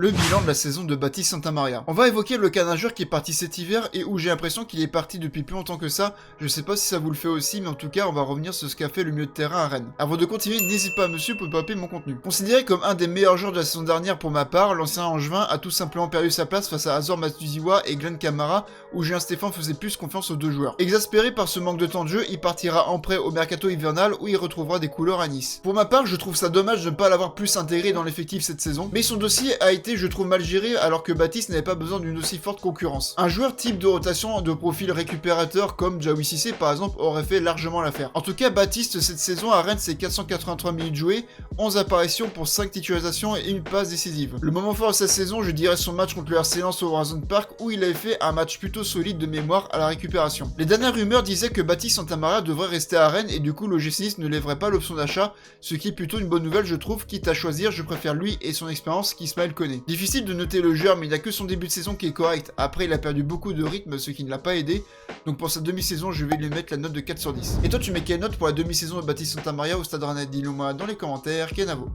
Le bilan de la saison de Baptiste Santamaria. On va évoquer le cas d'un joueur qui est parti cet hiver et où j'ai l'impression qu'il est parti depuis plus longtemps que ça. Je sais pas si ça vous le fait aussi, mais en tout cas, on va revenir sur ce qu'a fait le milieu de terrain à Rennes. Avant de continuer, n'hésite pas, monsieur, pour ne pas payer mon contenu. Considéré comme un des meilleurs joueurs de la saison dernière pour ma part, l'ancien Angevin a tout simplement perdu sa place face à Azor Matuziwa et Glenn Kamara, où Julien Stéphane faisait plus confiance aux deux joueurs. Exaspéré par ce manque de temps de jeu, il partira en prêt au mercato hivernal où il retrouvera des couleurs à Nice. Pour ma part, je trouve ça dommage de ne pas l'avoir plus intégré dans l'effectif cette saison, mais son dossier a été, je trouve, mal géré alors que Baptiste n'avait pas besoin d'une aussi forte concurrence. Un joueur type de rotation de profil récupérateur comme Jaoui Cissé par exemple aurait fait largement l'affaire. En tout cas, Baptiste cette saison à Rennes c'est 483 minutes jouées, 11 apparitions pour 5 titularisations et une passe décisive. Le moment fort de sa saison, je dirais son match contre le RC Lens au Horizon Park où il avait fait un match plutôt solide de mémoire à la récupération. Les dernières rumeurs disaient que Baptiste Santamaria devrait rester à Rennes et du coup l'OGC Nice ne lèverait pas l'option d'achat, ce qui est plutôt une bonne nouvelle je trouve, quitte à choisir, je préfère lui et son expérience qu'Ismaël connaît. Difficile de noter le joueur mais il n'a que son début de saison qui est correct, après il a perdu beaucoup de rythme ce qui ne l'a pas aidé, donc pour sa demi-saison je vais lui mettre la note de 4 sur 10. Et toi tu mets quelle note pour la demi-saison de Baptiste Santamaria au Stade Rennais? Dis-le moi dans les commentaires, Kenavo.